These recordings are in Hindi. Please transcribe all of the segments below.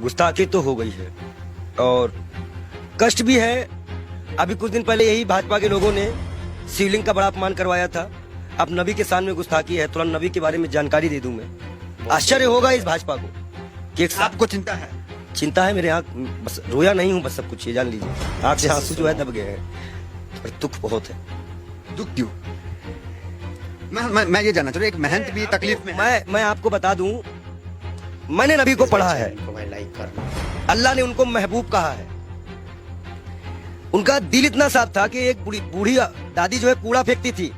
गुस्ताखी तो हो गई है और कष्ट भी है। अभी कुछ दिन पहले यही भाजपा के लोगों ने शिवलिंग का बड़ा अपमान करवाया था। अब नबी के सामने गुस्ताखी है, थोड़ा नबी के बारे में जानकारी दे दूं मैं। आश्चर्य होगा इस भाजपा को कि आपको चिंता है? चिंता है मेरे आँख, बस रोया नहीं हूँ, बस सब कुछ ये जान लीजिए। आँख से आंसू जो है दब गए हैं और दुख बहुत है। दुख क्यों? मैं ये जानना चाह रहा हूँ, एक महंत भी तकलीफ में है। मैं आपको बता दूं, मैंने नबी को पढ़ा है, अल्लाह ने उनको महबूब कहा है। उनका दिल इतना साफ था कि एक बूढ़ी दादी जो है कूड़ा फेंकती थी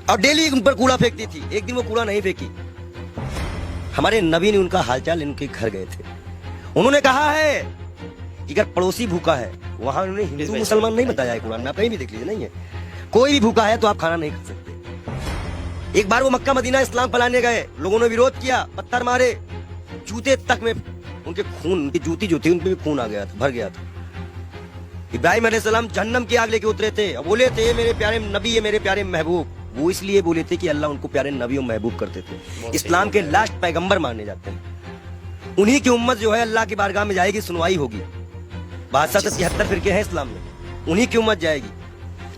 और डेली उन पर कूड़ा फेंकती थी। एक दिन वो कूड़ा नहीं फेंकी। हमारे नबी ने उनका हालचाल इनके घर गए थे। उन्होंने कहा है कि अगर पड़ोसी भूखा है, वहां उन्होंने हिंदू मुसलमान नहीं बताया है, कुरान में आप कहीं भी देख लीजिए, नहीं है। कोई भी भूखा है तो आप खाना नहीं खा सकते। एक बार वो मक्का मदीना इस्लाम फैलाने गए, लोगों ने विरोध किया, पत्थर मारे, जूते तक में उनके खून, उनकी जूती जो थी उनपे भी खून आ गया था, भर गया था। इब्राहिम अलैहिस्सलाम जहन्नम की आग लेके उतरे थे, बोले थे मेरे प्यारे नबी है, मेरे प्यारे महबूब। वो इसलिए बोले थे कि अल्लाह उनको प्यारे नबी और महबूब करते थे। इस्लाम के लास्ट पैगंबर माने जाते हैं। उन्हीं की उम्मत जो है अल्लाह की बारगाह में जाएगी, सुनवाई होगी। 72 फिरके हैं इस्लाम में, उन्हीं की उम्मत जाएगी,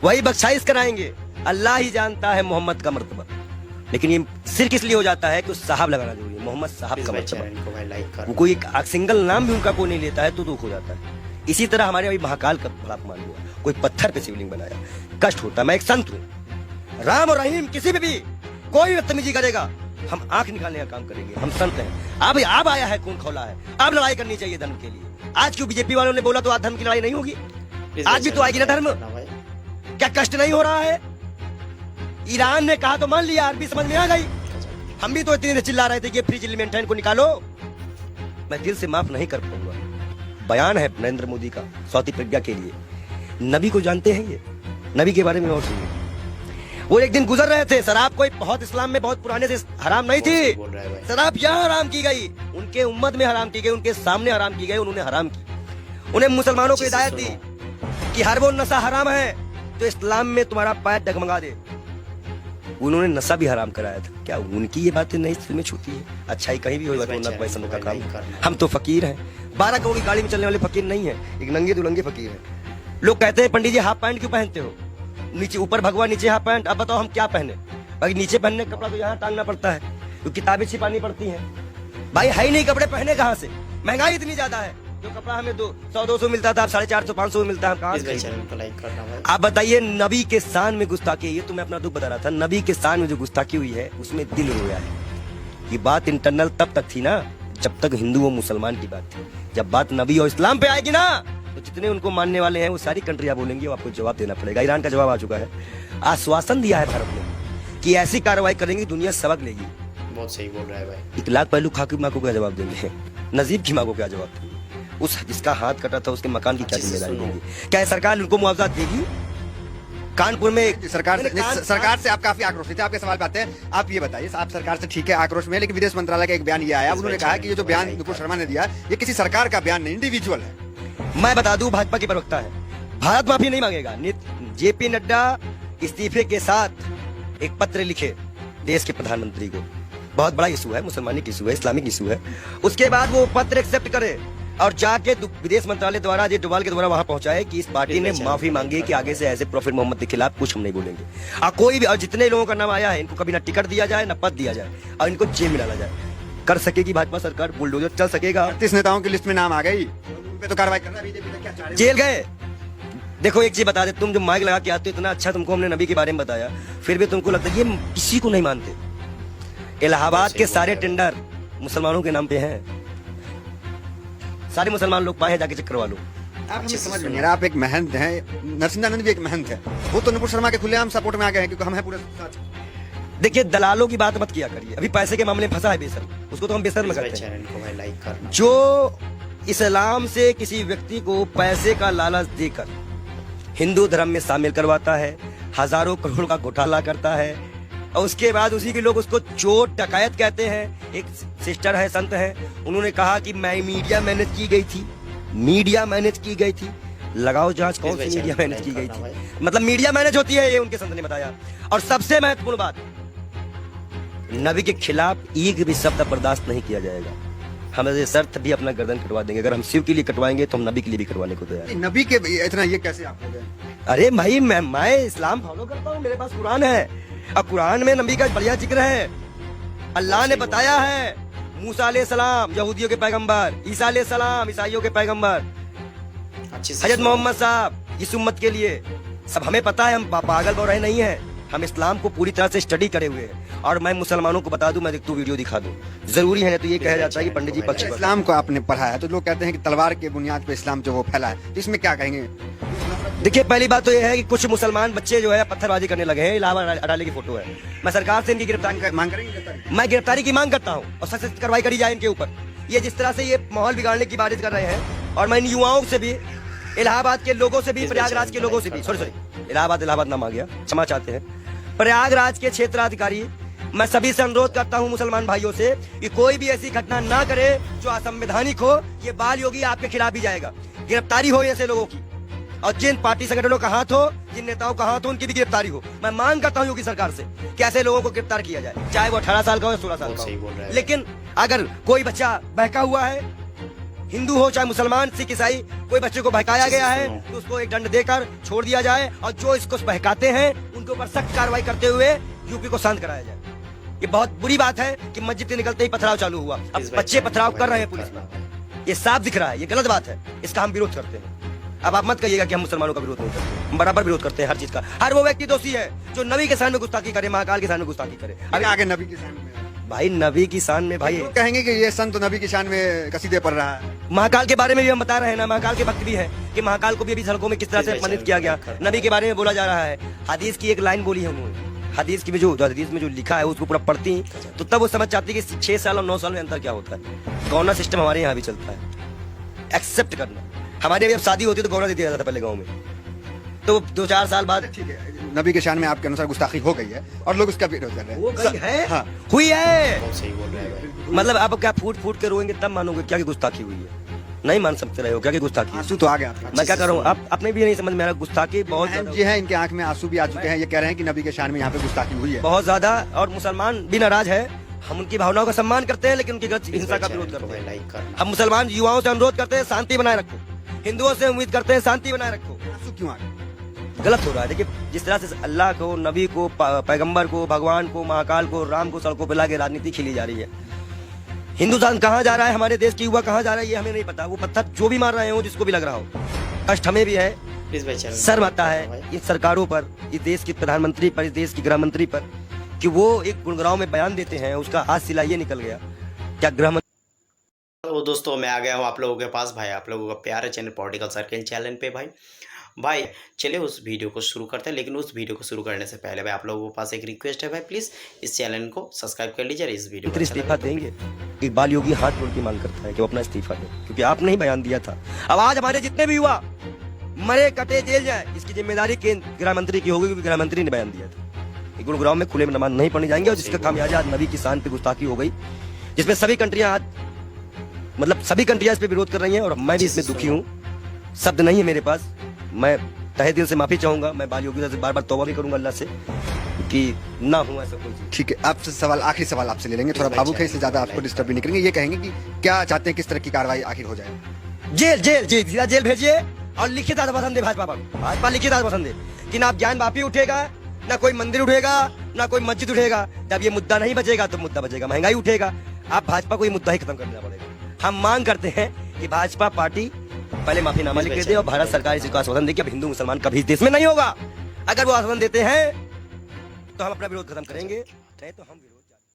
वही बख्शाइश कराएंगे। अल्लाह ही जानता है मोहम्मद का मर्तबा, लेकिन ये सिर्फ इसलिए हो जाता है कि उस साहब लगाना जरूरी है, मोहम्मद साहब का मर्तबा। वो कोई एक सिंगल नाम भी उनका कोई नहीं लेता है तो दुख हो जाता है। इसी तरह हमारे अभी महाकाल का बड़ा अपमान हुआ, कोई पत्थर पे शिवलिंग बनाया, कष्ट होता है। मैं एक संत हूँ, राम और रहीम किसी पे भी कोई बदतमीजी करेगा, हम आंख निकालने का काम करेंगे। हम संत हैं। अब आया है, खून खौला है, अब लड़ाई करनी चाहिए धर्म के लिए। आज क्यों बीजेपी वालों ने बोला तो आज धर्म की लड़ाई नहीं होगी? आज भी तो आएगी ना धर्म। क्या कष्ट नहीं हो रहा है? ईरान ने कहा तो मान लिया, अरबी समझ में आ गई। हम भी तो इतनी देर चिल्ला रहे थे कि फ्री चिल्ली को निकालो। मैं दिल से माफ नहीं कर पाऊंगा। बयान है नरेंद्र मोदी का सौती प्रज्ञा के लिए। नबी को जानते हैं ये, नबी के बारे में और सुनिए। वो एक दिन गुजर रहे थे, शराब कोई बहुत इस्लाम में बहुत पुराने से हराम नहीं थी। शराब यहाँ हराम की गई, उनके उम्मत में हराम की गई, उनके सामने हराम की गई, उन्होंने हराम की। उन्हें मुसलमानों को हिदायत दी कि हर वो नशा हराम है तो इस्लाम में तुम्हारा पैर डगमगा दे। उन्होंने नशा भी हराम कराया था। क्या उनकी ये बातें नहीं दिल में छूती है? अच्छाई कहीं भी होगा तो पैसों का काम। हम तो फकीर हैं, 12 करोड़ की गाड़ी में चलने वाले फकीर नहीं है, एक नंगे दुलंगे फकीर हैं। लोग कहते हैं पंडित जी हाफ पैंट क्यों पहनते हो? नीचे ऊपर भगवा, नीचे हाफ पैंट। अब बताओ हम क्या पहने? भाई नीचे पहनने का कपड़ा तो यहाँ टांगना पड़ता है, तो किताबें छिपानी पड़ती हैं। भाई है ही नहीं कपड़े, पहने कहाँ से? महंगाई इतनी ज्यादा है, जो कपड़ा हमें 100-200 मिलता था, अब 450-500 में मिलता है। हम कहाँ से? आप बताइए, नबी के शान में गुस्ताखी। ये तो मैं अपना दुख बता रहा था। नबी के शान में जो गुस्ताखी हुई है उसमें दिल रोया है। ये बात इंटरनल तब तक थी ना जब तक हिंदू और मुसलमान की बात थी। जब बात नबी और इस्लाम पे आएगी ना तो जितने उनको मानने वाले हैं वो सारी कंट्रियां बोलेंगी, वो आपको जवाब देना पड़ेगा। ईरान का जवाब आ चुका है, आश्वासन दिया है भारत ने कि ऐसी कार्रवाई करेंगी दुनिया सबक लेगी। बहुत सही बोल रहा है भाई। इकलाक पहलू खा की माँ को क्या जवाब देंगे? नजीब की माँ को क्या जवाब देंगे? उस जिसका हाथ कटा था उसके मकान की क्या जिम्मेदारी होगी? क्या सरकार उनको मुआवजा देगी? कानपुर में सरकार से आप काफी आक्रोश थे। आपके सवाल पे आते हैं। आप ये बताइए, आप सरकार से ठीक है आक्रोश में, लेकिन विदेश मंत्रालय का एक बयान ये आया, उन्होंने कहा कि ये जो बयान नुपुर शर्मा ने दिया ये किसी सरकार का बयान नहीं, इंडिविजुअल है। मैं बता दूं, भाजपा की प्रवक्ता है, भारत माफी नहीं मांगेगा। जेपी नड्डा इस्तीफे के साथ एक पत्र लिखे देश के प्रधानमंत्री को। बहुत बड़ा इशू है, मुसलमानिक इशू है, इस्लामिक इशू है। उसके बाद वो पत्र एक्सेप्ट करे और जाके विदेश मंत्रालय द्वारा जे डोभाल के द्वारा वहां पहुंचाए कि इस पार्टी ने माफी मांगी कि आगे से ऐसे प्रॉफिट मोहम्मद के खिलाफ कुछ हम नहीं बोलेंगे। और कोई भी, और जितने लोगों का नाम आया है इनको कभी ना टिकट दिया जाए, ना पद दिया जाए, और इनको जेल में डाला जाए। कर सकेगी भाजपा सरकार, बुलडोजर चल सकेगा। 38 नेताओं की लिस्ट में नाम आ गई, उन पे तो कार्रवाई करना बीजेपी का क्या चाह रही है? जेल गए। देखो एक चीज बता दे, तुम जो माइक लगा के आते हो, इतना अच्छा तुमको हमने नबी के बारे में बताया, फिर भी तुमको लगता है ये किसी को नहीं मानते। इलाहाबाद के सारे टेंडर मुसलमानों के नाम पे हैं। सारे मुसलमान लोग पाए हैं, जाके चेक करवा लो। आप हमें समझ में नहीं आ रहा। आप एक महंत हैं, नरसिंहानंद भी एक महंत है, वो तो नुपुर शर्मा के खुलेआम सपोर्ट में आ गए हैं क्योंकि हम हैं पूरे साथ। देखिए, दलालों की बात मत किया करिए। अभी पैसे के मामले में फंसा है बेशर्म, उसको तो हम बेशर्म करते हैं। जो इस्लाम से किसी व्यक्ति को पैसे का लालच देकर हिंदू धर्म में शामिल करवाता है, हजारों करोड़ का घोटाला करता है, और उसके बाद उसी के लोग उसको चोर डकैत कहते हैं। एक सिस्टर है, संत है, उन्होंने कहा कि मैं मीडिया मैनेज की गई थी, मीडिया मैनेज की गई थी। लगाओ जांच, कौन सी मीडिया मैनेज की गई थी? मतलब मीडिया मैनेज होती है, ये उनके संत ने बताया। और सबसे महत्वपूर्ण बात, नबी के खिलाफ एक भी शब्द बर्दाश्त नहीं किया जाएगा। हम ये शर्त भी अपना गर्दन कटवा देंगे। अगर हम शिव के लिए कटवाएंगे तो हम नबी के लिए भी कटवाने को तैयार हैं। नबी के इतना ये कैसे आप हो गए? अरे भाई मैं इस्लाम फॉलो करता हूँ, मेरे पास कुरान है और कुरान में नबी का बढ़िया जिक्र है। अल्लाह ने बताया है मूसा अलैहिस्सलाम यहूदियों के पैगंबर, ईसा अलैहिस्सलाम ईसाइयों के पैगंबर, अच्छे से हजरत सुनो। मोहम्मद साहब इस उम्मत के लिए। सब हमें पता है, हम पागल बौराहे नहीं हैं। हम इस्लाम को पूरी तरह से स्टडी करे हुए हैं। और मैं मुसलमानों को बता दूं, मैं तू वीडियो दिखा दूं, जरूरी है। तो ये कहा जाता है कि पंडित जी पक्ष पर। इस्लाम को आपने पढ़ा है तो लोग कहते हैं कि तलवार के बुनियाद पे इस्लाम जो वो फैला है, तो इसमें क्या कहेंगे? देखिए, पहली बात तो ये है कि कुछ मुसलमान बच्चे जो है पत्थरबाजी करने लगे हैं। इलाहाबाद अडाले की फोटो है। मैं सरकार से इनकी गिरफ्तारी मांग करेंगे? मैं गिरफ्तारी की मांग करता हूँ और सख्त से कार्रवाई करी जाए इनके ऊपर। ये जिस तरह से ये माहौल बिगाड़ने की बारिश कर रहे हैं, और मैं इन युवाओं से भी, इलाहाबाद के लोगों से भी, प्रयागराज के लोगों से भी, सॉरी इलाहाबाद नाम आ गया, क्षमा चाहते हैं, प्रयागराज के क्षेत्राधिकारी, मैं सभी से अनुरोध करता हूं मुसलमान भाइयों से कि कोई भी ऐसी घटना ना करे जो असंवैधानिक हो। ये बाल योगी आपके खिलाफ भी जाएगा। गिरफ्तारी हो ऐसे लोगों की, और जिन पार्टी संगठनों का हाथ हो, जिन नेताओं का हाथ हो, उनकी भी गिरफ्तारी हो। मैं मांग करता हूं योगी सरकार से कि ऐसे लोगों को गिरफ्तार किया जाए, चाहे वो 18 साल का हो या 16 साल का सही बोल रहा हो। है। लेकिन अगर कोई बच्चा बहका हुआ है, हिंदू हो चाहे मुसलमान, सिख, ईसाई, कोई बच्चे को बहकाया गया है तो उसको एक दंड देकर छोड़ दिया जाए, और जो इसको बहकाते हैं उनके ऊपर सख्त कार्रवाई करते हुए यूपी को शांत कराया जाए। ये बहुत बुरी बात है कि मस्जिद से निकलते ही पथराव चालू हुआ। अब बच्चे पथराव कर रहे हैं पुलिस में, ये साफ दिख रहा है, ये गलत बात है, इसका हम विरोध करते हैं। अब आप मत कहिएगा कि हम मुसलमानों का विरोध नहीं करते, हम बराबर विरोध करते हैं हर चीज का। हर वो व्यक्ति दोषी है जो नबी के सामने गुस्ताखी करे, महाकाल के सामने गुस्ताखी करे। अभी आगे नबी की शान में भाई नबी की शान में, भाई लोग कहेंगे कि ये संत नबी की शान में कसीदे पढ़ रहा है। महाकाल के बारे में भी हम बता रहे हैं ना, महाकाल के भक्त भी है कि महाकाल को भी अभी सड़कों में किस तरह से अपमानित किया गया। नबी के बारे में बोला जा रहा है। हदीस की एक लाइन बोली है उन्होंने, हदीस की जो हदीस में जो लिखा है उसको पूरा पढ़ती तो तब वो समझ चाहती कि 6 साल और 9 साल में अंतर क्या होता है। गौना सिस्टम हमारे यहाँ भी चलता है, एक्सेप्ट करना। हमारे अब शादी होती तो गौना दे दिया जाता था पहले गाँव में, तो 2-4 साल बाद ठीक है, नबी के शान में आपके अनुसार गुस्ताखी हो गई है और लोग उसका विरोध कर रहे हैं। वो गई है, हाँ। हुई है। बहुत सही बोल रहा है भाई। मतलब आप क्या फूट फूट के रोएंगे तब मानोगे क्या कि गुस्ताखी हुई है? नहीं मान सकते रहे हो क्या कि गुस्ताखी? आंसू तो आ गया आपका। मैं क्या कर रहा हूँ, आप अपने भी नहीं समझ में आ रहा, गुस्ताखी बहुत बहन ज्यादा जी है, इनके आंख में आंसू भी आ चुके हैं। ये कह रहे हैं कि नबी के शान में यहाँ पे गुस्ताखी हुई है बहुत ज्यादा, और मुसलमान भी नाराज है। हम उनकी भावनाओं का सम्मान करते हैं, लेकिन उनकी गलत हिंसा का विरोध करते हैं। लाइक कर। हम मुसलमान युवाओं से अनुरोध करते हैं शांति बनाए रखो, हिंदुओं से उम्मीद करते हैं शांति बनाए रखो। आंसू क्यों आ गए? गलत हो रहा है। देखिए, जिस तरह से अल्लाह को, नबी को, पैगंबर को, भगवान को, महाकाल को, राम को सड़कों पर लाके राजनीति खेली जा रही है। हिंदुस्तान कहाँ जा रहा है, हमारे देश की युवा कहाँ जा रहा है, ये हमें नहीं पता। वो पत्थर जो भी मार रहे हो, जिसको भी लग रहा हो, कष्ट हमें भी है, प्लीज भाई चैनल शर्म आता है इन सरकारों पर, इस देश के प्रधानमंत्री पर, इस देश की गृह मंत्री पर, कि वो एक गुड़गांव में बयान देते हैं, उसका आज सिला ये निकल गया। क्या गृह तो दोस्तों मैं आ गया हूँ आप लोगों के पास भाई, आप लोगों का प्यारा चैनल पॉलिटिकल सर्कल चैनल पे भाई चलिए उस वीडियो को शुरू करते हैं। लेकिन उस वीडियो को शुरू करने से पहले भाई आप लोगों के पास एक रिक्वेस्ट है भाई, प्लीज़ इस चैनल को सब्सक्राइब कर लीजिए। इस वीडियो को इस्तीफा देंगे। इकबाल योगी हाथ जोड़ के मांग करता है कि वो अपना इस्तीफा दे, क्योंकि आपने ही बयान दिया था। अब आज हमारे जितने भी युवा मरे कटे जेल जाए, इसकी जिम्मेदारी केंद्र गृह मंत्री की होगी, क्योंकि गृह मंत्री ने बयान दिया था कि गुरुग्राम में खुले में नमाज नहीं पढ़ने जाएंगे। और जिसका खामियाजा आज नबी की शान पे गुस्ताखी हो गई, जिसमें सभी कंट्रियां आज मतलब सभी कंट्रियां इस पे विरोध कर रही हैं, और मैं भी इसमें दुखी हूँ। शब्द नहीं है मेरे पास, मैं तहे दिल से माफी चाहूंगा। मैं बाल योगी से बार बार तौबा भी करूंगा अल्लाह से कि ना हो ऐसा कोई चीज। ठीक है, आपसे सवाल, आखिरी सवाल आपसे ले लेंगे। थोड़ा भावुक है इसलिए ज्यादा आपको डिस्टर्ब भी नहीं करेंगे। ये कहेंगे कि क्या चाहते हैं, किस तरह की कार्रवाई आखिर हो जाए? जेल जेल जेल सीधा जेल भेजिए, और लिखित आश्वासन दे भाजपा पर। भाजपा लिखित आश्वासन दे कि ना ज्ञान वापी उठेगा, ना कोई मंदिर उठेगा, ना कोई मस्जिद उठेगा। जब ये मुद्दा नहीं बचेगा तो मुद्दा बचेगा महंगाई उठेगा। आप भाजपा को ये मुद्दा ही खत्म कर देना पड़ेगा। हम मांग करते हैं कि भाजपा पार्टी पहले माफीनामा लिख के दे, और भारत सरकार इसी को आश्वासन दे कि अब हिंदू मुसलमान कभी इस देश में नहीं होगा। अगर वो आश्वासन देते हैं तो हम अपना विरोध खत्म करेंगे, नहीं तो हम